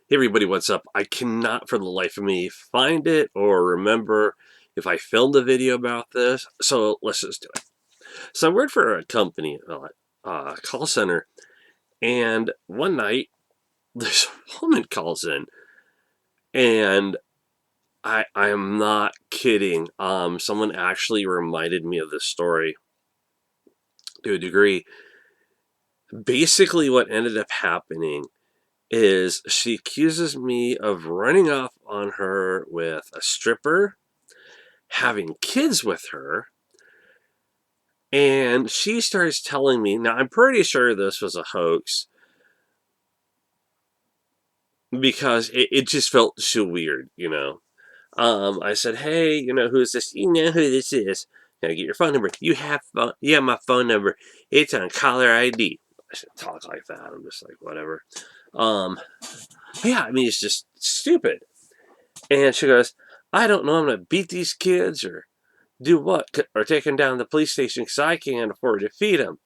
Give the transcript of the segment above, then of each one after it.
Hey everybody, what's up? I cannot for the life of me find it or remember if I filmed a video about this, so let's just do it. So I worked for a company, call center, and one night this woman calls in, and I am not kidding. Someone actually reminded me of this story to a degree. Basically, what ended up happening is she accuses me of running off on her with a stripper, having kids with her, and she starts telling me, now I'm pretty sure this was a hoax because it just felt so weird. I said, hey, who's this? You know who this is. Can I get your phone number? You have phone? Yeah, my phone number. It's on caller ID. I should talk like that. I'm just like, whatever. Um, yeah, I mean, it's just stupid. And she goes, I don't know. I'm going to beat these kids or do what? Or take them down to the police station because I can't afford to feed them.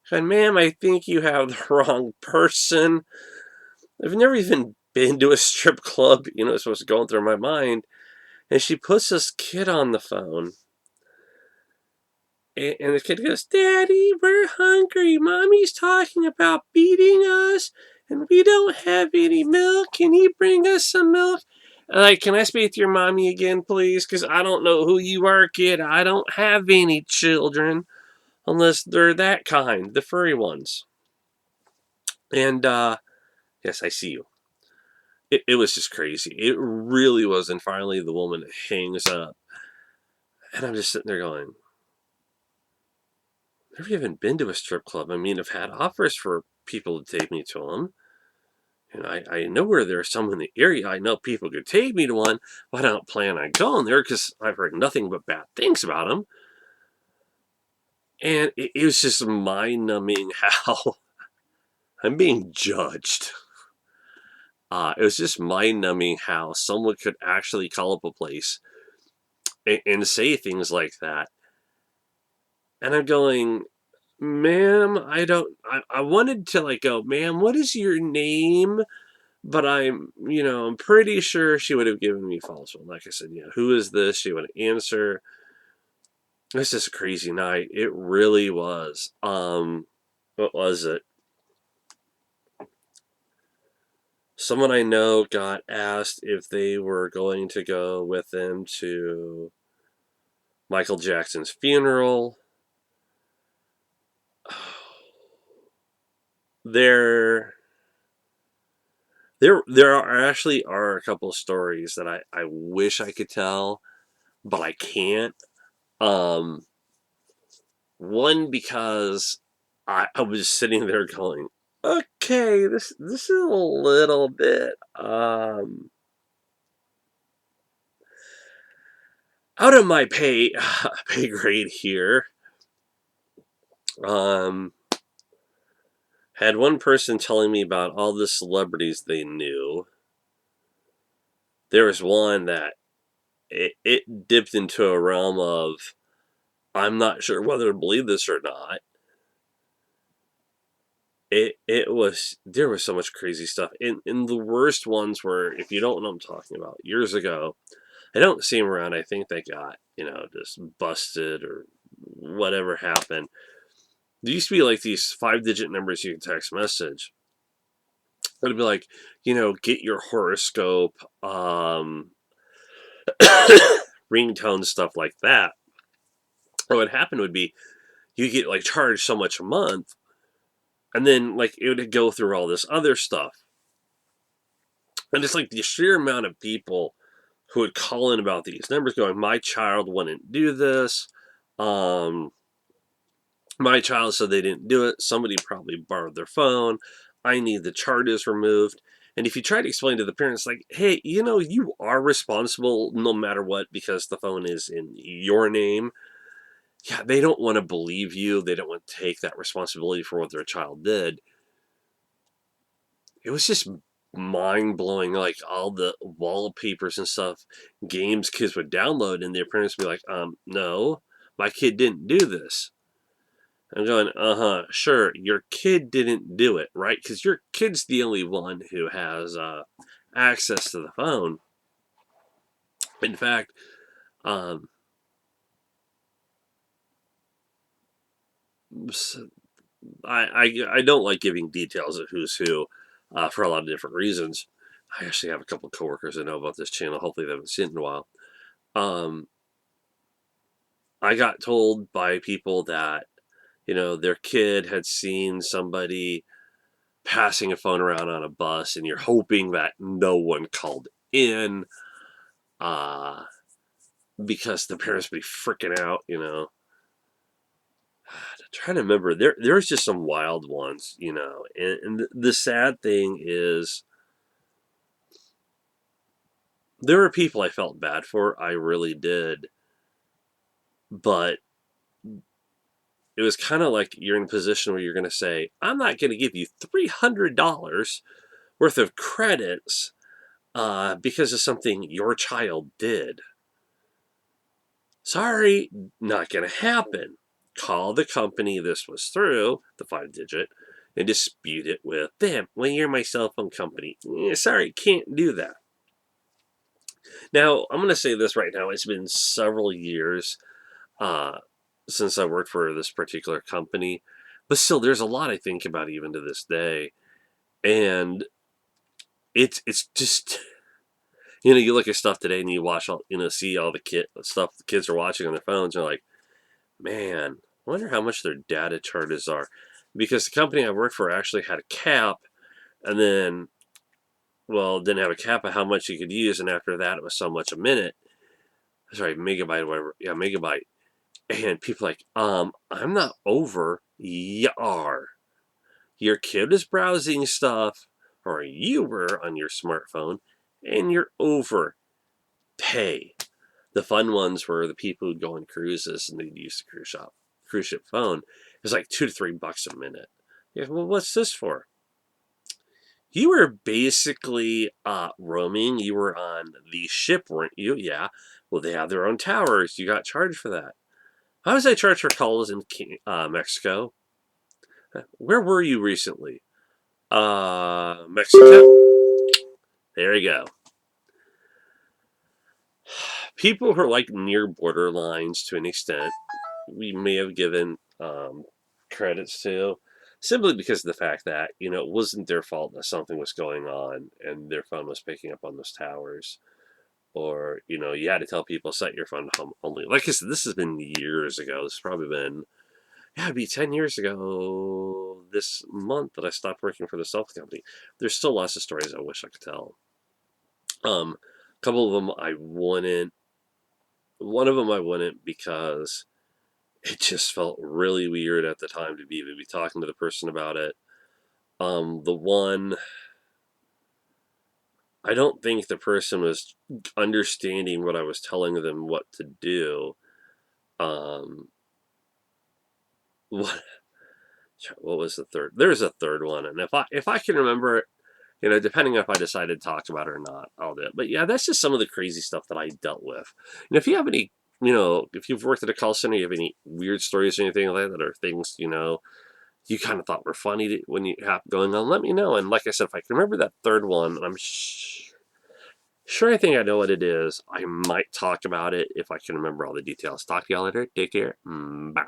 I said, ma'am, I think you have the wrong person. I've never even been to a strip club. It's what's going through my mind. And she puts this kid on the phone. And the kid goes, Daddy, we're hungry. Mommy's talking about beating us. And we don't have any milk. Can you bring us some milk? Like, can I speak to your mommy again, please? Because I don't know who you are, kid. I don't have any children. Unless they're that kind, the furry ones. And, yes, I see you. It was just crazy. It really was. And finally, the woman hangs up. And I'm just sitting there going, I've never even been to a strip club. I mean, I've had offers for people to take me to them. And I know where there's some in the area. I know people could take me to one, but I don't plan on going there because I've heard nothing but bad things about them. And it was just mind numbing how I'm being judged. It was just mind numbing how someone could actually call up a place and say things like that. And I'm going, ma'am, I wanted to like go, ma'am, what is your name? But I'm pretty sure she would have given me false one. Like I said, who is this? She would answer. It's just a crazy night. It really was. What was it? Someone I know got asked if they were going to go with them to Michael Jackson's funeral. There, there are a couple of stories that I wish I could tell, but I can't. Um, One because I was sitting there going, okay, this is a little bit out of my pay grade here. Um, had one person telling me about all the celebrities they knew. There was one that it dipped into a realm of I'm not sure whether to believe this or not. It was there was so much crazy stuff. And the worst ones were, if you don't know what I'm talking about, years ago. I don't see them around. I think they got, just busted or whatever happened. There used to be like these 5-digit numbers you can text message. It'd be like, get your horoscope, ringtone, stuff like that. What would happen would be you get like charged so much a month, and then like it would go through all this other stuff. And it's like the sheer amount of people who would call in about these numbers going, my child wouldn't do this. Um, my child said they didn't do it. Somebody probably borrowed their phone. I need the charges removed. And if you try to explain to the parents, like, hey, you are responsible no matter what because the phone is in your name, yeah, they don't want to believe you. They don't want to take that responsibility for what their child did. It was just mind blowing, like all the wallpapers and stuff, games kids would download, and their parents would be like, no, my kid didn't do this. I'm going, sure, your kid didn't do it, right? Because your kid's the only one who has access to the phone. In fact, um, I don't like giving details of who's who for a lot of different reasons. I actually have a couple of coworkers that know about this channel. Hopefully, they haven't seen it in a while. Um, I got told by people that their kid had seen somebody passing a phone around on a bus, and you're hoping that no one called in uh, because the parents would be freaking out. Trying to remember, there's just some wild ones. And the sad thing is, there were people I felt bad for. I really did, but it was kind of like you're in a position where you're going to say, "I'm not going to give you $300 worth of credits because of something your child did." Sorry, not going to happen. Call the company this was through, the 5-digit, and dispute it with them. Well, you're my cell phone company. Sorry, can't do that. Now, I'm going to say this right now. It's been several years uh, since I worked for this particular company, but still, there's a lot I think about even to this day. And it's just, you look at stuff today and you watch see all the stuff the kids are watching on their phones. And you're like, man, I wonder how much their data charges are, because the company I worked for actually had a cap, and then, well, didn't have a cap of how much you could use, and after that, it was so much a minute. Sorry, megabyte, whatever. Yeah, megabyte. And people like, I'm not over. You are. Your kid is browsing stuff, or you were on your smartphone, and you're over. Pay. The fun ones were the people who'd go on cruises and they'd use the cruise ship phone. It was like $2 to $3 a minute. Yeah, well, what's this for? You were basically roaming. You were on the ship, weren't you? Yeah. Well, they have their own towers. You got charged for that. How was I charged for calls in Mexico? Where were you recently? Mexico? There you go. People who are like near borderlines to an extent, we may have given credits to, simply because of the fact that it wasn't their fault that something was going on and their phone was picking up on those towers, or you had to tell people set your phone to home only. Like I said, this has been years ago. This has probably been, yeah, it'd be 10 years ago this month that I stopped working for the cell phone company. There's still lots of stories I wish I could tell. A couple of them I wouldn't. One of them I wouldn't because it just felt really weird at the time to even be talking to the person about it. The one, I don't think the person was understanding what I was telling them what to do. Um, what what was the third? There's a third one, and if I can remember it, depending on if I decided to talk about it or not, I'll do it. But yeah, that's just some of the crazy stuff that I dealt with. And if you have any, if you've worked at a call center, you have any weird stories or anything like that, or things, you kind of thought were funny when you have going on, let me know. And like I said, if I can remember that third one, and I'm sure I think I know what it is, I might talk about it if I can remember all the details. Talk to y'all later. Take care. Bye.